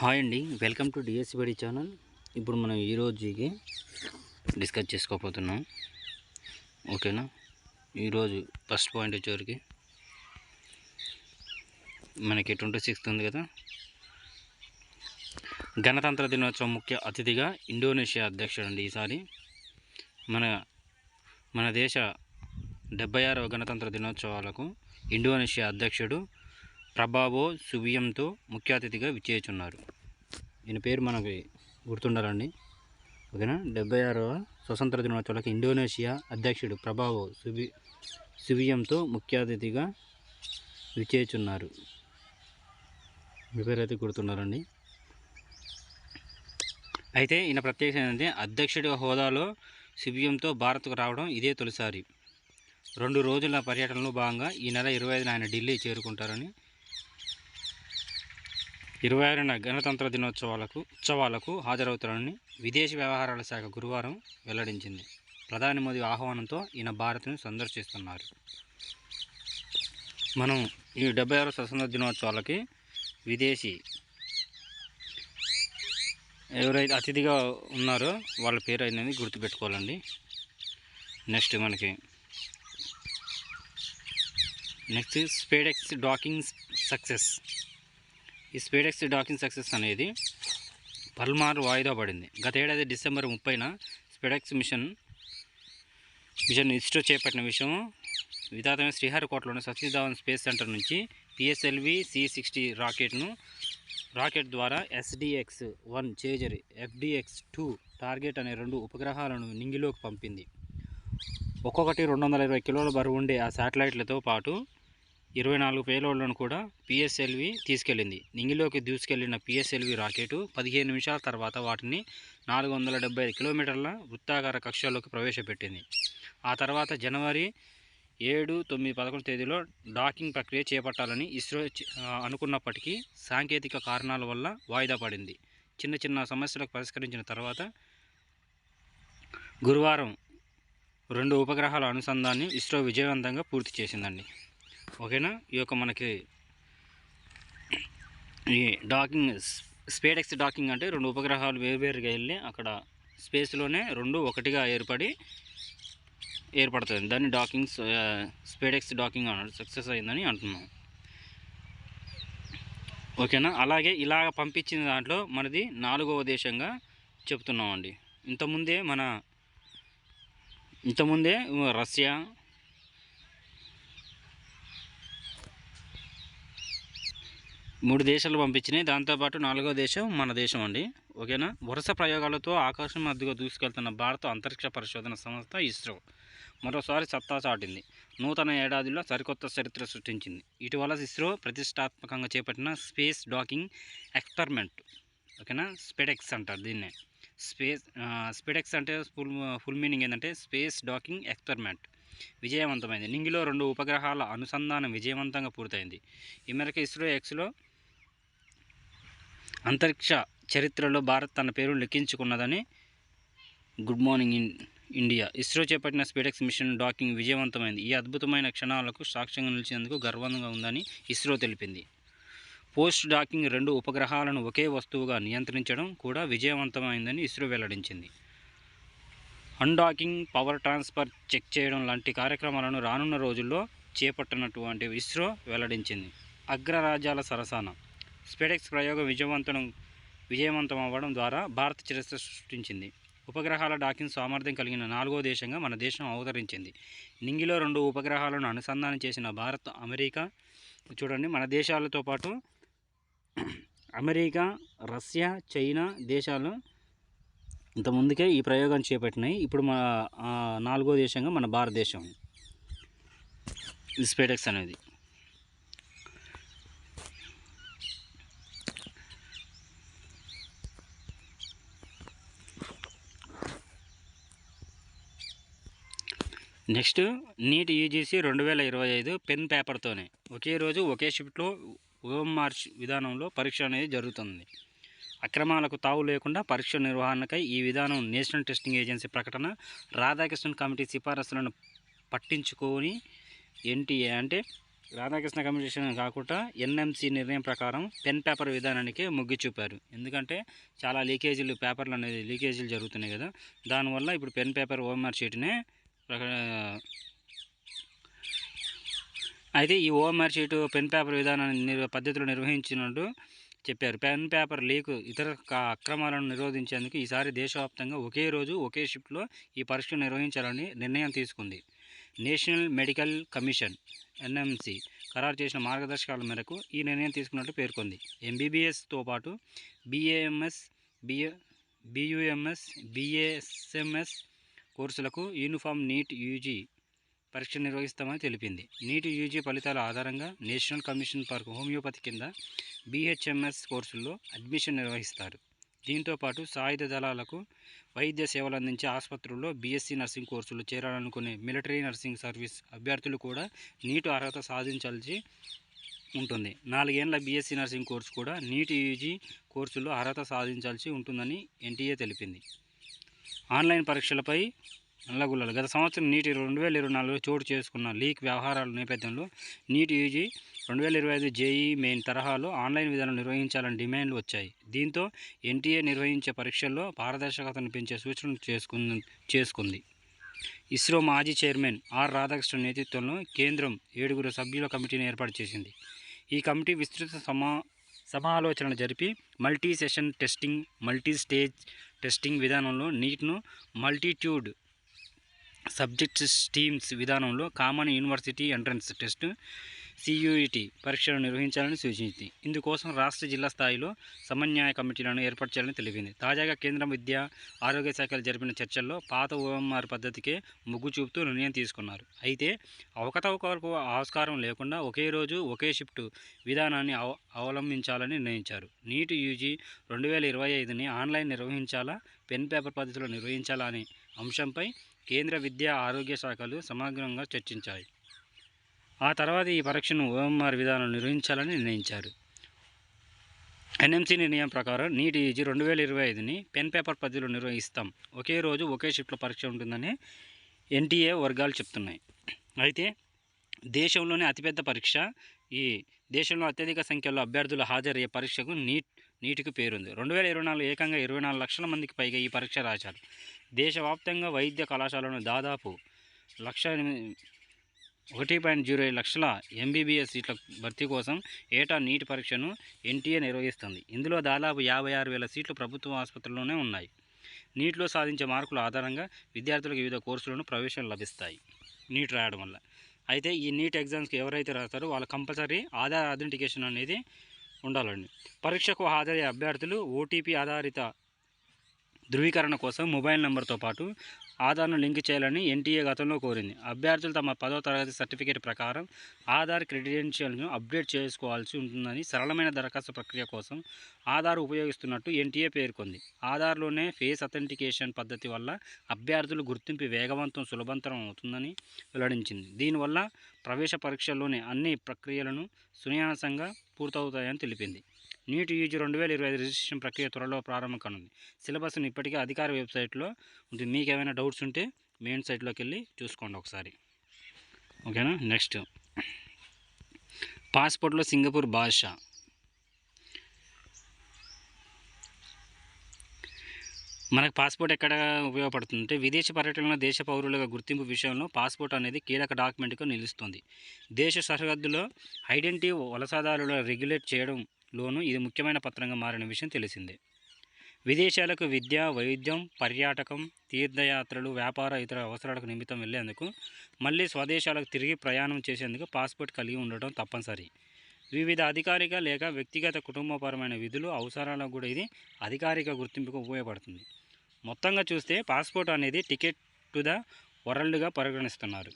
Hi అండి, welcome to DSC బడి channel. ఇప్పుడు మనం ఈరోజుకి డిస్కస్ చేసుకోబోతున్నాం. ఓకేనా? ఈరోజు ఫస్ట్ పాయింట్ వచ్చేవరకు మనకి 26 ఉంది కదా. గణతంత్ర దినోత్సవం ముఖ్య అతిథిగా ఇండోనేషియా అధ్యక్షుడు అండి. ఈసారి మన దేశ 76వ గణతంత్ర దినోత్సవాలకు ఇండోనేషియా అధ్యక్షుడు ప్రభావో సుబియాంతో ముఖ్య అతిథిగా విచ్చేయుచున్నారు. ఈయన పేరు మనకి గుర్తుండాలండి. ఓకేనా? 76వ స్వతంత్ర దినోత్సవాలకు ఇండోనేషియా అధ్యక్షుడు ప్రభావో సుబియాంతో ముఖ్య అతిథిగా విచ్చేయుచున్నారు. మీ పేరు అయితే గుర్తుండాలండి. అయితే ఈయన ప్రత్యేకత ఏంటంటే అధ్యక్షుడి హోదాలో సుబియాంతో భారత్కు రావడం ఇదే తొలిసారి. 2 రోజుల పర్యటనలో భాగంగా ఈ నెల 25న ఆయన ఢిల్లీ చేరుకుంటారని, 26న గణతంత్ర ఉత్సవాలకు హాజరవుతారని విదేశీ వ్యవహారాల శాఖ గురువారం వెల్లడించింది. ప్రధాని మోదీ ఆహ్వానంతో ఈయన భారత్ను సందర్శిస్తున్నారు. మనం ఈ 76వ స్వతంత్ర దినోత్సవాలకి విదేశీ ఎవరైతే అతిథిగా ఉన్నారో వాళ్ళ పేరు అనేది గుర్తుపెట్టుకోవాలండి. Next SpaDeX docking success. ఈ స్పేడెక్స్ డాకింగ్ సక్సెస్ అనేది పలుమార్లు వాయిదా పడింది. గత ఏడాది డిసెంబర్ 30న స్పేడెక్స్ మిషన్ ఇస్రో చేపట్టిన విషయం విధాతమైన శ్రీహరికోటలోని సతీష్ ధావన్ స్పేస్ సెంటర్ నుంచి PSLV C-60 రాకెట్ ద్వారా SDX-1 చేజర్, FDX-2 టార్గెట్ అనే 2 ఉపగ్రహాలను నింగిలోకి పంపింది. ఒక్కొక్కటి 220 కిలోల బరువు ఉండే ఆ శాటిలైట్లతో పాటు 24 పేలోడ్లను కూడా PSLV తీసుకెళ్లింది. నింగిలోకి దూసుకెళ్లిన PSLV రాకెట్ 15 నిమిషాల తర్వాత వాటిని 475 కిలోమీటర్ల వృత్తాకార కక్షలోకి ప్రవేశపెట్టింది. ఆ తర్వాత జనవరి 7, 9, 11 తేదీలో డాకింగ్ ప్రక్రియ చేపట్టాలని ఇస్రో అనుకున్నప్పటికీ సాంకేతిక కారణాల వల్ల వాయిదా పడింది. చిన్న సమస్యలకు పరిష్కరించిన తర్వాత గురువారం 2 ఉపగ్రహాల అనుసంధానాన్ని ఇస్రో విజయవంతంగా పూర్తి చేసిందండి. ఓకేనా? ఈ యొక్క మనకి ఈ డాకింగ్ స్పేడెక్స్ డాకింగ్ అంటే 2 ఉపగ్రహాలు వేరువేరుగా వెళ్ళి అక్కడ స్పేస్లోనే 2 ఒకటిగా ఏర్పడుతుంది. దాన్ని స్పేడెక్స్ డాకింగ్ అన్నాడు. సక్సెస్ అయిందని అంటున్నాం. ఓకేనా? అలాగే ఇలాగ పంపించిన దాంట్లో మనది 4వ దేశంగా చెప్తున్నామండి. ఇంతకుముందే రష్యా, 3 దేశాలు పంపించినాయి. దాంతోపాటు 4వ దేశం మన దేశం అండి. ఓకేనా? వరుస ప్రయోగాలతో ఆకాశం మధ్యగా దూసుకెళ్తున్న భారత అంతరిక్ష పరిశోధన సంస్థ ఇస్రో మరోసారి సత్తా చాటింది. నూతన ఏడాదిలో సరికొత్త చరిత్ర సృష్టించింది. ఇటీవల ఇస్రో ప్రతిష్టాత్మకంగా చేపట్టిన స్పేస్ డాకింగ్ ఎక్స్పెరిమెంట్, ఓకేనా, స్పేడెక్స్ అంటారు దీన్నే. స్పేడెక్స్ అంటే ఫుల్ మీనింగ్ ఏంటంటే స్పేస్ డాకింగ్ ఎక్స్పెరిమెంట్ విజయవంతమైంది. నింగిలో 2 ఉపగ్రహాల అనుసంధానం విజయవంతంగా పూర్తయింది. ఈ మేరకు ఇస్రో ఎక్స్లో అంతరిక్ష చరిత్రలో భారత్ తన పేరు లిఖించుకున్నదని గుడ్ మార్నింగ్ ఇండియా. ఇస్రో చేపట్టిన స్పేడెక్స్ మిషన్ డాకింగ్ విజయవంతమైంది. ఈ అద్భుతమైన క్షణాలకు సాక్ష్యంగా నిలిచేందుకు గర్వంగా ఉందని ఇస్రో తెలిపింది. పోస్ట్ డాకింగ్ 2 ఉపగ్రహాలను ఒకే వస్తువుగా నియంత్రించడం కూడా విజయవంతమైందని ఇస్రో వెల్లడించింది. అన్డాకింగ్, పవర్ ట్రాన్స్ఫర్ చెక్ చేయడం లాంటి కార్యక్రమాలను రానున్న రోజుల్లో చేపట్టనటువంటి ఇస్రో వెల్లడించింది. అగ్రరాజ్యాల సరసన స్పేడెక్స్ ప్రయోగం విజయవంతం అవ్వడం ద్వారా భారత చరిత్ర సృష్టించింది. ఉపగ్రహాల డాకింగ్ సామర్థ్యం కలిగిన 4వ దేశంగా మన దేశం అవతరించింది. నింగిలో 2 ఉపగ్రహాలను అనుసంధానం చేసిన భారత్, అమెరికా, చూడండి మన దేశాలతో పాటు అమెరికా, రష్యా, చైనా దేశాలు ఇంతకుముందుకే ఈ ప్రయోగాన్ని చేపట్టినాయి. ఇప్పుడు మన 4వ దేశంగా మన భారతదేశం స్పేడెక్స్ అనేది. నెక్స్ట్ నీట్ UGC 2025 పెన్ పేపర్తోనే ఒకే రోజు ఒకే షిఫ్ట్లో ఓఎం మార్చ్ విధానంలో పరీక్ష అనేది జరుగుతుంది. అక్రమాలకు తావు లేకుండా పరీక్ష నిర్వహణకై ఈ విధానం నేషనల్ టెస్టింగ్ ఏజెన్సీ ప్రకటన, రాధాకృష్ణన్ కమిటీ సిఫారసులను పట్టించుకొని NTA అంటే రాధాకృష్ణ కమిషన్ కాకుండా ఎన్ఎంసి నిర్ణయం ప్రకారం పెన్ పేపర్ విధానానికి మొగ్గు చూపారు. ఎందుకంటే చాలా లీకేజీలు, పేపర్లు అనేది లీకేజీలు జరుగుతున్నాయి కదా, దానివల్ల ఇప్పుడు పెన్ పేపర్ ఓఎంఆర్ షీట్నే అయితే ఈ ఓఎంఆర్ షీటు పెన్ పేపర్ విధానాన్ని పద్ధతిలో నిర్వహించినట్టు చెప్పారు. పెన్ పేపర్ లీక్, ఇతర అక్రమాలను నిరోధించేందుకు ఈసారి దేశవ్యాప్తంగా ఒకే రోజు ఒకే షిఫ్ట్లో ఈ పరీక్షలు నిర్వహించాలని నిర్ణయం తీసుకుంది. నేషనల్ మెడికల్ కమిషన్ ఎన్ఎంసి ఖరారు చేసిన మార్గదర్శకాల మేరకు ఈ నిర్ణయం తీసుకున్నట్టు పేర్కొంది. ఎంబీబీఎస్తో పాటు బీఏఎంఎస్, బీయూఎంఎస్, బీఎస్ఎంఎస్ కోర్సులకు యూనిఫామ్ నీట్ యూజీ పరీక్ష నిర్వహిస్తామని తెలిపింది. నీట్ యూజీ ఫలితాల ఆధారంగా నేషనల్ కమిషన్ ఫర్ హోమియోపతి కింద బీహెచ్ఎంఎస్ కోర్సుల్లో అడ్మిషన్ నిర్వహిస్తారు. దీంతోపాటు సాయుధ దళాలకు వైద్య సేవలు అందించే ఆసుపత్రుల్లో బీఎస్సీ నర్సింగ్ కోర్సులు చేరాలనుకునే మిలిటరీ నర్సింగ్ సర్వీస్ అభ్యర్థులు కూడా నీట్ అర్హత సాధించాల్సి ఉంటుంది. 4 ఏళ్ల బీఎస్సీ నర్సింగ్ కోర్సు కూడా నీట్ యూజీ కోర్సుల్లో అర్హత సాధించాల్సి ఉంటుందని ఎన్టీఏ తెలిపింది. ఆన్లైన్ పరీక్షలపై నల్లగుల్లలు. గత సంవత్సరం నీట్ 2024లో చోటు చేసుకున్న లీక్ వ్యవహారాల నేపథ్యంలో నీట్ యూజీ 2025 జేఈ మెయిన్ తరహాలో ఆన్లైన్ విధానం నిర్వహించాలని డిమాండ్లు వచ్చాయి. దీంతో ఎన్టీఏ నిర్వహించే పరీక్షల్లో పారదర్శకతను పెంచే సూచనలు చేసుకుంది. ఇస్రో మాజీ చైర్మన్ ఆర్ రాధాకృష్ణన్ నేతృత్వంలో కేంద్రం 7 సభ్యుల కమిటీని ఏర్పాటు చేసింది. ఈ కమిటీ విస్తృత సమాలోచనలు జరిపి multi session testing, multi stage testing విధానంలో నీట్ను మల్టిట్యూడ్ సబ్జెక్ట్ స్ట్రీమ్స్ విధానంలో common university entrance test CUET పరీక్షలు నిర్వహించాలని సూచించింది. ఇందుకోసం రాష్ట్ర, జిల్లా స్థాయిలో సమన్వయ కమిటీలను ఏర్పాటు చేయాలని తెలిపింది. తాజాగా కేంద్ర విద్యా, ఆరోగ్య శాఖలు జరిపిన చర్చల్లో పాత ఓఎంఆర్ పద్ధతికే మొగ్గు చూపుతూ నిర్ణయం తీసుకున్నారు. అయితే అవకతవకలకు ఆస్కారం లేకుండా ఒకే రోజు ఒకే షిఫ్ట్ విధానాన్ని అవలంబించాలని నిర్ణయించారు. నీట్ యూజీ 2025ని ఆన్లైన్ నిర్వహించాలా, పెన్ పేపర్ పద్ధతిలో నిర్వహించాలా అనే అంశంపై కేంద్ర విద్యా, ఆరోగ్య శాఖలు సమగ్రంగా చర్చించాయి. ఆ తర్వాత ఈ పరీక్షను ఓఎంఆర్ విధానం నిర్వహించాలని నిర్ణయించారు. ఎన్ఎంసీ నిర్ణయం ప్రకారం నీట్ యూజీ 2025ని పెన్ పేపర్ పద్ధతిలో నిర్వహిస్తాం. ఒకే రోజు ఒకే షిఫ్ట్లో పరీక్ష ఉంటుందని ఎన్టీఏ వర్గాలు చెప్తున్నాయి. అయితే దేశంలోనే అతిపెద్ద పరీక్ష, ఈ దేశంలో అత్యధిక సంఖ్యలో అభ్యర్థులు హాజరయ్యే పరీక్షకు నీట్కు పేరుంది. 2024 ఏకంగా 24 లక్షల మందికి పైగా ఈ పరీక్ష రాశారు. దేశవ్యాప్తంగా వైద్య కళాశాలను దాదాపు 1.05 లక్షల ఎంబీబీఎస్ సీట్ల భర్తీ కోసం ఏటా నీట్ పరీక్షను ఎన్టీఏ నిర్వహిస్తుంది. ఇందులో దాదాపు 56,000 సీట్లు ప్రభుత్వ ఆసుపత్రుల్లోనే ఉన్నాయి. నీట్లో సాధించే మార్కుల ఆధారంగా విద్యార్థులకు వివిధ కోర్సులను ప్రవేశాలు లభిస్తాయి నీట్ రాయడం వల్ల. అయితే ఈ నీట్ ఎగ్జామ్స్కి ఎవరైతే రాస్తారో వాళ్ళు కంపల్సరీ ఆధార్ అథెంటికేషన్ అనేది ఉండాలండి. పరీక్షకు హాజరయ్యే అభ్యర్థులు ఓటీపీ ఆధారిత ధృవీకరణ కోసం మొబైల్ నెంబర్తో పాటు ఆధార్ను లింక్ చేయాలని ఎన్టీఏ గతంలో కోరింది. అభ్యర్థులు తమ 10వ తరగతి సర్టిఫికేట్ ప్రకారం ఆధార్ క్రెడెన్షియల్ను అప్డేట్ చేసుకోవాల్సి ఉంటుందని, సరళమైన దరఖాస్తు ప్రక్రియ కోసం ఆధార్ ఉపయోగిస్తున్నట్టు ఎన్టీఏ పేర్కొంది. ఆధార్లోనే ఫేస్ అథెంటికేషన్ పద్ధతి వల్ల అభ్యర్థులు గుర్తింపు వేగవంతం, సులభతరం అవుతుందని వెల్లడించింది. దీనివల్ల ప్రవేశ పరీక్షల్లోని అన్ని ప్రక్రియలను సునాయాసంగా పూర్తవుతాయని తెలిపింది. నీట్ యూజీ 2025 రిజిస్ట్రేషన్ ప్రక్రియ త్వరలో ప్రారంభం కానుంది. సిలబస్ని ఇప్పటికే అధికార వెబ్సైట్లో ఉంటుంది. మీకు ఏమైనా డౌట్స్ ఉంటే మెయిన్ సైట్లోకి వెళ్ళి చూసుకోండి ఒకసారి. ఓకేనా. నెక్స్ట్, పాస్పోర్ట్లో సింగపూర్ భాష. మనకు పాస్పోర్ట్ ఎక్కడ ఉపయోగపడుతుందంటే విదేశీ పర్యటనలో దేశ పౌరులుగా గుర్తింపు విషయంలో పాస్పోర్ట్ అనేది కీలక డాక్యుమెంట్గా నిలుస్తుంది. దేశ సరిహద్దులో ఐడెంటిటీ వలసదారుల రెగ్యులేట్ చేయడంలోనూ ఇది ముఖ్యమైన పత్రంగా మారిన విషయం తెలిసిందే. విదేశాలకు విద్య, వైద్యం, పర్యాటకం, తీర్థయాత్రలు, వ్యాపార, ఇతర అవసరాలకు నిమిత్తం వెళ్లేందుకు, మళ్ళీ స్వదేశాలకు తిరిగి ప్రయాణం చేసేందుకు పాస్పోర్ట్ కలిగి ఉండటం తప్పనిసరి. వివిధ అధికారిక లేక వ్యక్తిగత కుటుంబపరమైన విధులు, అవసరాలకు కూడా ఇది అధికారిక గుర్తింపుకు ఉపయోగపడుతుంది. మొత్తంగా చూస్తే పాస్పోర్ట్ అనేది టికెట్ టు ద వరల్డ్గా పరిగణిస్తున్నారు.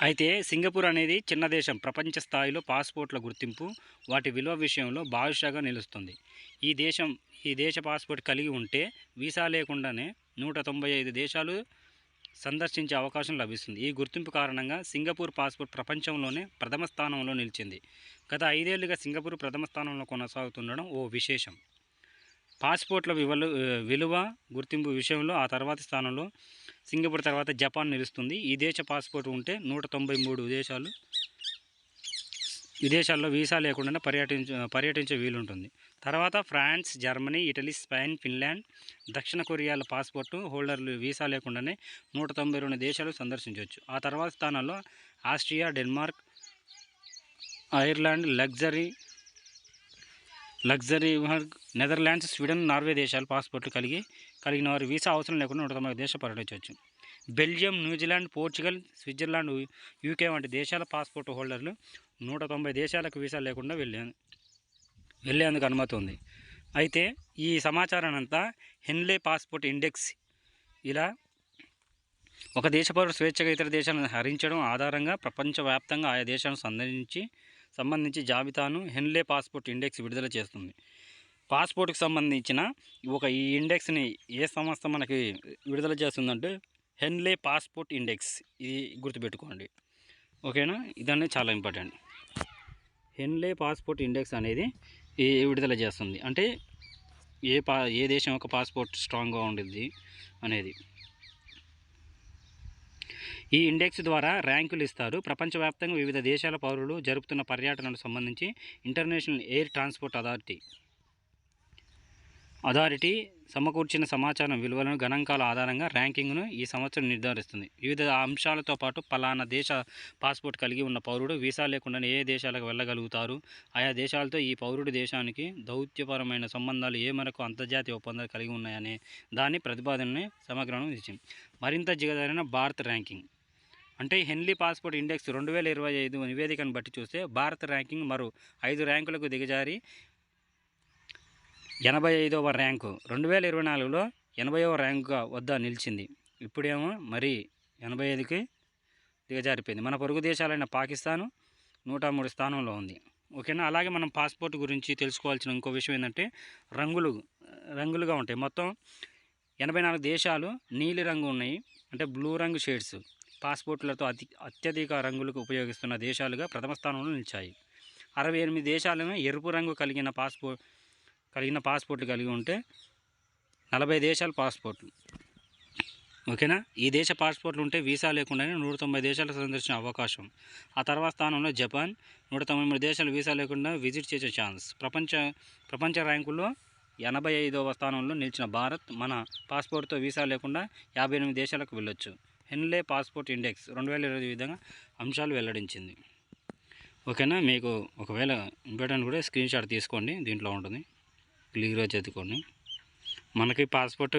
అయితే సింగపూర్ అనేది చిన్న దేశం. ప్రపంచ స్థాయిలో పాస్పోర్ట్ల గుర్తింపు, వాటి విలువ విషయంలో బాదుషాగా నిలుస్తుంది. ఈ దేశ పాస్పోర్ట్ కలిగి ఉంటే వీసా లేకుండానే 195 దేశాలు సందర్శించే అవకాశం లభిస్తుంది. ఈ గుర్తింపు కారణంగా సింగపూర్ పాస్పోర్ట్ ప్రపంచంలోనే ప్రథమ స్థానంలో నిలిచింది. గత 5 ఏళ్లుగా సింగపూర్ ప్రథమ స్థానంలో కొనసాగుతుండడం ఓ విశేషం. పాస్పోర్ట్ల విలువ, గుర్తింపు విషయంలో ఆ తర్వాతి స్థానంలో సింగపూర్ తర్వాత జపాన్ నిలుస్తుంది. ఈ దేశ పాస్పోర్ట్ ఉంటే 193 దేశాలు విదేశాల్లో వీసా లేకుండా పర్యటించే వీలుంటుంది. తర్వాత France, Germany, Italy, Spain, Finland, దక్షిణ కొరియాల పాస్పోర్టు హోల్డర్లు వీసా లేకుండానే 192 దేశాలు సందర్శించవచ్చు. ఆ తర్వాత స్థానాల్లో Austria, Denmark, Ireland, Luxembourg, Netherlands, Sweden, Norway దేశాలు పాస్పోర్ట్లు కలిగిన వారు వీసా అవసరం లేకుండా 190 దేశాలు పర్యటించవచ్చు. Belgium, New Zealand, Portugal, Switzerland, UK వంటి దేశాల పాస్పోర్ట్ హోల్డర్లు 190 దేశాలకు వీసా లేకుండా వెళ్ళేందుకు అనుమతి ఉంది. అయితే ఈ సమాచారాన్ని అంతా హెన్లే పాస్పోర్ట్ ఇండెక్స్ ఇలా ఒక దేశ పౌరుడు స్వేచ్ఛగా ఇతర దేశాలను హరించడం ఆధారంగా ప్రపంచవ్యాప్తంగా ఆయా దేశాలను సంబంధించి జాబితాను హెన్లే పాస్పోర్ట్ ఇండెక్స్ విడుదల చేస్తుంది. పాస్పోర్ట్కి సంబంధించిన ఈ ఇండెక్స్ని ఏ సంస్థ మనకి విడుదల చేస్తుందంటే హెన్లే పాస్పోర్ట్ ఇండెక్స్. ఇది గుర్తుపెట్టుకోండి, ఓకేనా? ఇదన్నీ చాలా ఇంపార్టెంట్. హెన్లే పాస్పోర్ట్ ఇండెక్స్ అనేది విడుదల చేస్తుంది అంటే ఏ దేశం యొక్క పాస్పోర్ట్ స్ట్రాంగ్గా ఉండిద్ది అనేది. ఈ ఇండెక్స్ ద్వారా ర్యాంకులు ఇస్తారు. ప్రపంచవ్యాప్తంగా వివిధ దేశాల పౌరులు జరుపుతున్న పర్యటనలకు సంబంధించి ఇంటర్నేషనల్ ఎయిర్ ట్రాన్స్పోర్ట్ అథారిటీ సమకూర్చిన సమాచారం విలువలను గణాంకాల ఆధారంగా ర్యాంకింగ్ను ఈ సంవత్సరం నిర్ధారిస్తుంది. వివిధ అంశాలతో పాటు పలానా దేశ పాస్పోర్ట్ కలిగి ఉన్న పౌరుడు వీసా లేకుండా ఏ దేశాలకు వెళ్ళగలుగుతారు, ఆయా దేశాలతో ఈ పౌరుడి దేశానికి దౌత్యపరమైన సంబంధాలు ఏ మేరకు అంతర్జాతీయ ఒప్పందాలు కలిగి ఉన్నాయనే దాని ప్రతిపాదనని సమగ్రంగా ఇచ్చింది. మరింత దిగజారిన భారత్ ర్యాంకింగ్ అంటే హెన్లీ పాస్పోర్ట్ ఇండెక్స్ 2025 నివేదికను బట్టి చూస్తే భారత్ ర్యాంకింగ్ మరో 5 ర్యాంకులకు దిగజారి 85వ ర్యాంకు 2024లో 80వ ర్యాంకుగా వద్ద నిలిచింది. ఇప్పుడేమో మరి 85కి దిగజారిపోయింది. మన పొరుగు దేశాలైన పాకిస్తాను 103 స్థానంలో ఉంది, ఓకేనా? అలాగే మనం పాస్పోర్ట్ గురించి తెలుసుకోవాల్సిన ఇంకో విషయం ఏంటంటే రంగులుగా ఉంటాయి. మొత్తం 84 దేశాలు నీలి రంగు ఉన్నాయి, అంటే బ్లూ రంగు షేడ్స్ పాస్పోర్ట్లతో అత్యధిక రంగులకు ఉపయోగిస్తున్న దేశాలుగా ప్రథమ స్థానంలో నిలిచాయి. 68 దేశాలను ఎరుపు రంగు కలిగిన పాస్పోర్ట్లు కలిగి ఉంటే 40 దేశాల పాస్పోర్ట్లు, ఓకేనా? ఈ దేశ పాస్పోర్ట్లు ఉంటే వీసా లేకుండానే 190 దేశాలు సందర్శించే అవకాశం. ఆ తర్వాత స్థానంలో జపాన్, 193 దేశాలు వీసా లేకుండా విజిట్ చేసే ఛాన్స్. ప్రపంచ ర్యాంకుల్లో 85వ స్థానంలో నిలిచిన భారత్ మన పాస్పోర్ట్తో వీసా లేకుండా 58 దేశాలకు వెళ్ళొచ్చు. హెన్లే పాస్పోర్ట్ ఇండెక్స్ 2020 విధంగా అంశాలు వెల్లడించింది, ఓకేనా? మీకు ఒకవేళ ఇంపార్టెంట్ కూడా స్క్రీన్ షాట్ తీసుకోండి, దీంట్లో ఉంటుంది, క్లియర్గా చదువుకోండి. మనకి పాస్పోర్ట్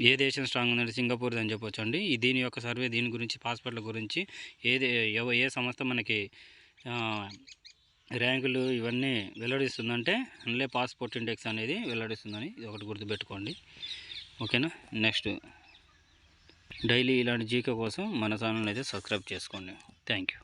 ఏ దేశం స్ట్రాంగ్ ఉందంటే సింగపూర్ అని చెప్పొచ్చు అండి. దీని యొక్క సర్వే దీని గురించి పాస్పోర్ట్ల గురించి ఏ సంస్థ మనకి ర్యాంకులు ఇవన్నీ వెల్లడిస్తుందంటే హెన్లే పాస్పోర్ట్ ఇండెక్స్ అనేది వెల్లడిస్తుందని ఇది ఒకటి గుర్తుపెట్టుకోండి, ఓకేనా? నెక్స్ట్ డైలీ ఇలాంటి జీకే కోసం మన ఛానల్ అయితే సబ్స్క్రైబ్ చేసుకోండి. Thank you.